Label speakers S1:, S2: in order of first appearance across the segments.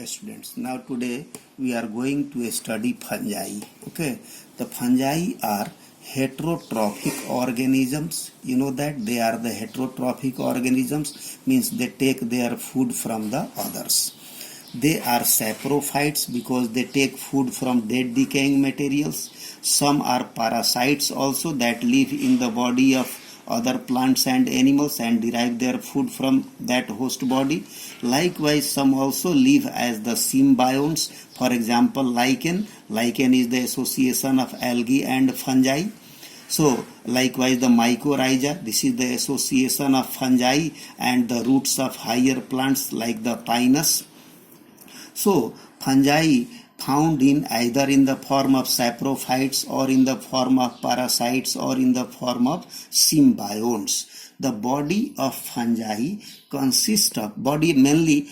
S1: Students, now today we are going to study fungi. Okay, the fungi are heterotrophic organisms. You know that they are the heterotrophic organisms, means they take their food from the others. They are saprophytes because they take food from dead decaying materials. Some are parasites also that live in the body of other plants and animals and derive their food from that host body. Likewise, some also live as the symbionts. For example, lichen. Lichen is the association of algae and fungi. So, likewise, the mycorrhiza, this is the association of fungi and the roots of higher plants like the pinus. So, fungi found in either in the form of saprophytes or in the form of parasites or in the form of symbionts. The body of fungi consists of body mainly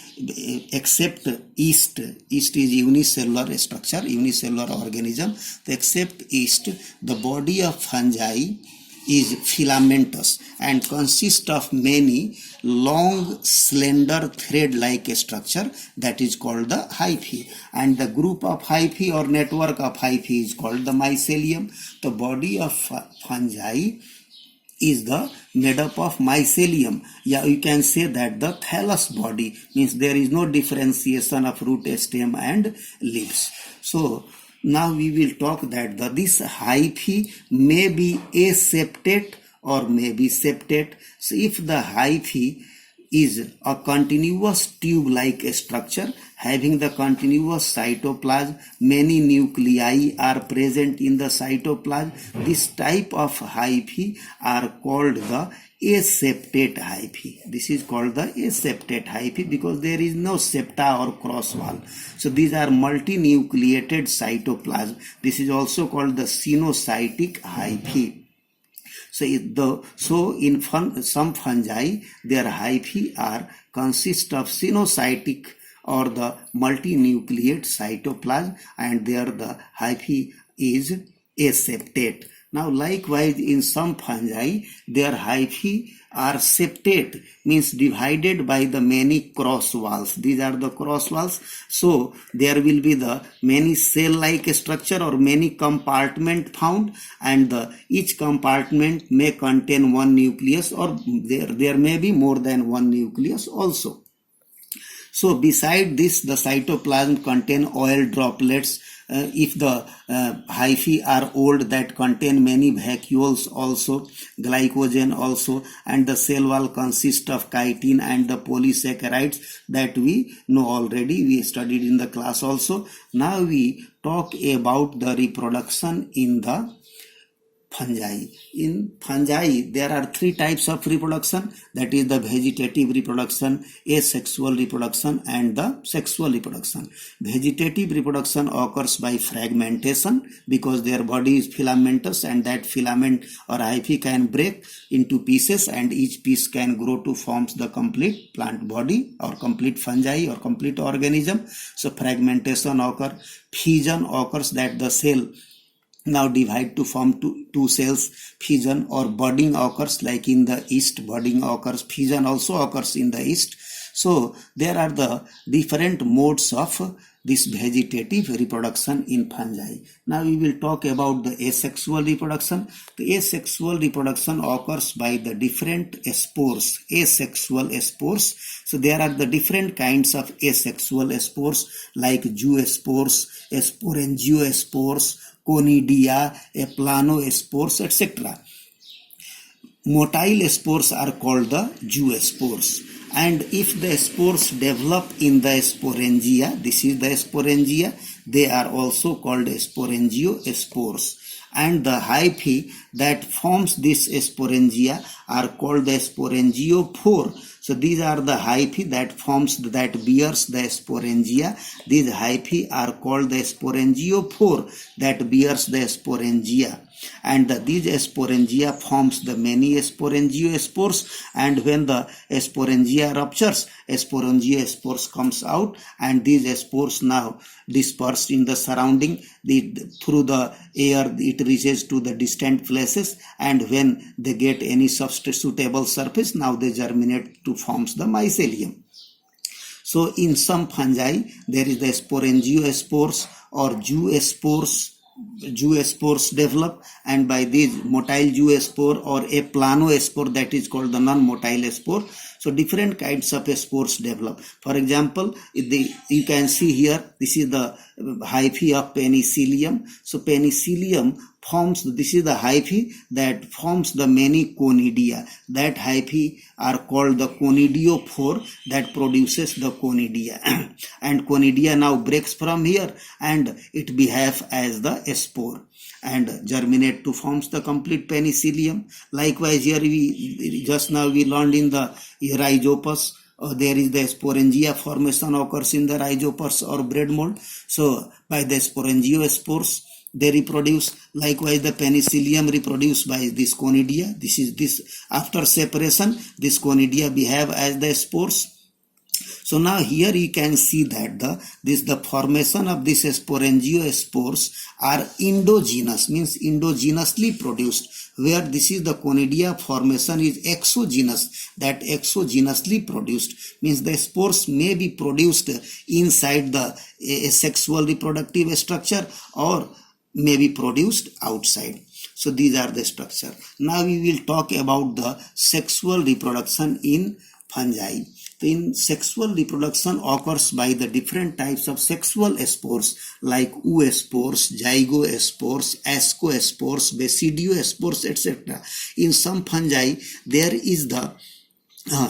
S1: except yeast. Yeast is unicellular structure, unicellular organism. Except yeast, the body of fungi is filamentous and consists of many long slender thread like structure that is called the hyphae, and the group of hyphae or network of hyphae is called the mycelium. The body of fungi is the made up of mycelium. Yeah, you can say that the thallus body, means there is no differentiation of root, stem and leaves. So now we will talk that this hyphae may be aseptate or may be septate. So if the hyphae is a continuous tube-like structure having the continuous cytoplasm, many nuclei are present in the cytoplasm. This type of hyphae are called the aseptate hyphae. This is called the aseptate hyphae because there is no septa or cross wall. So these are multinucleated cytoplasm. This is also called the sinocytic hyphae. So in some fungi, their hyphae are consist of sinocytic or the multinucleate cytoplasm, and there the hyphae is aseptate. Now likewise in some fungi, their hyphae are septate, means divided by the many cross walls. These are the cross walls. So there will be the many cell-like structure or many compartment found, and each compartment may contain one nucleus, or there may be more than one nucleus also. So beside this, the cytoplasm contain oil droplets. If the hyphae are old, that contain many vacuoles also, glycogen also, and the cell wall consists of chitin and the polysaccharides that we know already, we studied in the class also. Now we talk about the reproduction in the fungi. In fungi, there are three types of reproduction, that is the vegetative reproduction, asexual reproduction and the sexual reproduction. Vegetative reproduction occurs by fragmentation because their body is filamentous, and that filament or hyphae can break into pieces and each piece can grow to form the complete plant body or complete fungi or complete organism. So fragmentation occurs. Fission occurs, that the cell now divide to form two cells. Fission or budding occurs, like in the yeast budding occurs. Fission also occurs in the yeast. So there are the different modes of this vegetative reproduction in fungi. Now we will talk about the asexual reproduction. The asexual reproduction occurs by the different spores, asexual spores. So there are the different kinds of asexual spores like zoospores, sporangiospores, conidia, planospores, etc. Motile spores are called the zoospores. And if the spores develop in the sporangia, this is the sporangia, they are also called sporangiospores. And the hyphae that forms this sporangia are called the sporangiophore. So these are the hyphae that bears the sporangia. These hyphae are called the sporangiophore that bears the sporangia. And these sporangia forms the many sporangiospores, and when the sporangia ruptures, sporangiospores comes out, and these spores now dispersed in the surrounding. Through the air it reaches to the distant places, and when they get any substitutable surface, now they germinate to forms the mycelium. So in some fungi, there is the sporangiospores or zoospores develop, and by these motile zoospore or a planospore, that is called the non-motile spore. So different kinds of spores develop. For example, you can see here, this is the hyphae of penicillium. So penicillium forms, this is the hyphae that forms the many conidia. That hyphae are called the conidiophore, that produces the conidia. And conidia now breaks from here and it behaves as the spore and germinate to forms the complete penicillium. Likewise, here we just now we learned in the Rhizopus, there is the sporangia formation occurs in the Rhizopus or bread mold. So by the sporangiospores they reproduce. Likewise, the penicillium reproduced by this conidia. This after separation, this conidia behave as the spores. So now here you can see that the formation of these sporangiospores are endogenous, means endogenously produced, where this is the conidia formation is exogenous, that exogenously produced, means the spores may be produced inside the sexual reproductive structure or may be produced outside. So these are the structure. Now we will talk about the sexual reproduction in fungi. In sexual reproduction occurs by the different types of sexual spores like oospores, zygospores, ascospores, basidiospores, etc. In some fungi there is the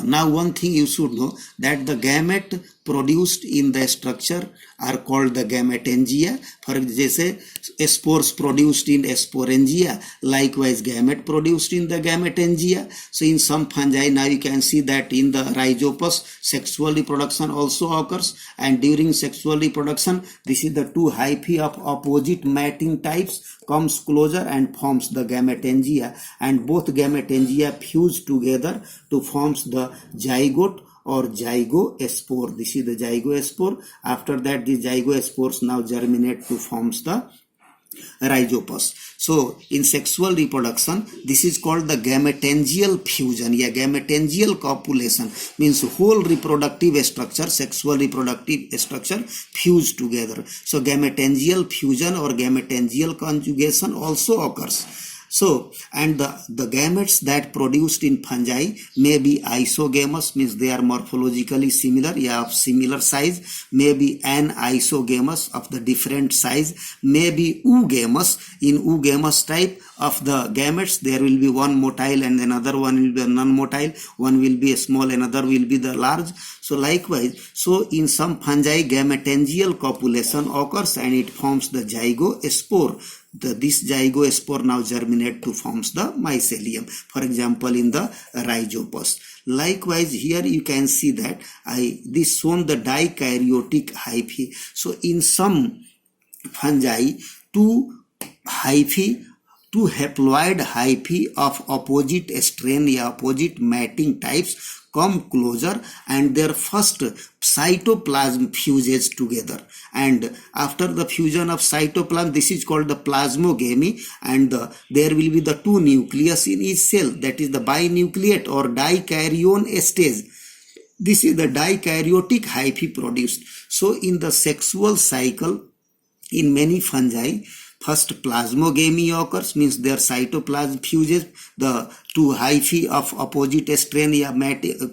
S1: now one thing you should know, that the gamete produced in the structure are called the gametangia. For example, spores produced in sporangia, likewise gamete produced in the gametangia. So in some fungi, now you can see that in the Rhizopus sexual reproduction also occurs, and during sexual reproduction this is the two hyphae of opposite mating types comes closer and forms the gametangia, and both gametangia fuse together to forms the zygote or zygospore. This is the zygospore. After that, the zygospores now germinate to forms the Rhizopus. So in sexual reproduction, this is called the gametangial fusion. Yeah, gametangial copulation means whole reproductive structure, sexual reproductive structure fuse together. So gametangial fusion or gametangial conjugation also occurs. So, and the gametes that produced in fungi may be isogamous, means they are morphologically similar, yeah, of similar size, may be anisogamous of the different size, may be oogamous. In oogamous type of the gametes, there will be one motile and another one will be a non-motile, one will be a small, another will be the large. So likewise, so in some fungi gametangial copulation occurs and it forms the zygospore. This zygospore now germinate to forms the mycelium, for example in the Rhizopus. Likewise, here you can see that this shown the dikaryotic hyphae. So in some fungi, two haploid hyphae of opposite strain, opposite mating types come closer and their first cytoplasm fuses together, and after the fusion of cytoplasm, this is called the plasmogamy, and there will be the two nucleus in each cell, that is the binucleate or dikaryon stage. This is the dikaryotic hyphae produced. So in the sexual cycle in many fungi, first plasmogamy occurs, means their cytoplasm fuses, the two hyphae of opposite strain,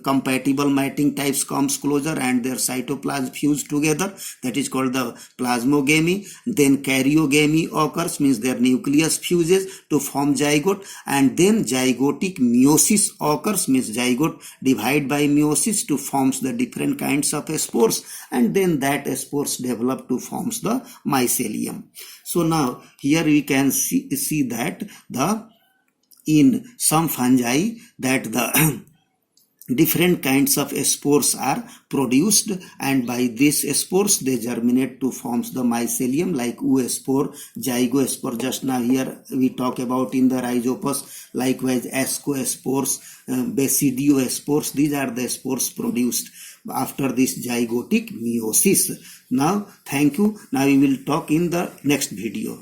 S1: compatible mating types comes closer and their cytoplasm fuse together, that is called the plasmogamy. Then karyogamy occurs, means their nucleus fuses to form zygote, and then zygotic meiosis occurs, means zygote divide by meiosis to forms the different kinds of spores, and then that spores develop to forms the mycelium. So now here we can see that in some fungi that the different kinds of spores are produced, and by these spores they germinate to forms the mycelium, like oospore, zygospore. Just now here we talk about in the Rhizopus. Likewise, ascospores, basidiospores. These are the spores produced after this zygotic meiosis. Now, thank you. Now we will talk in the next video.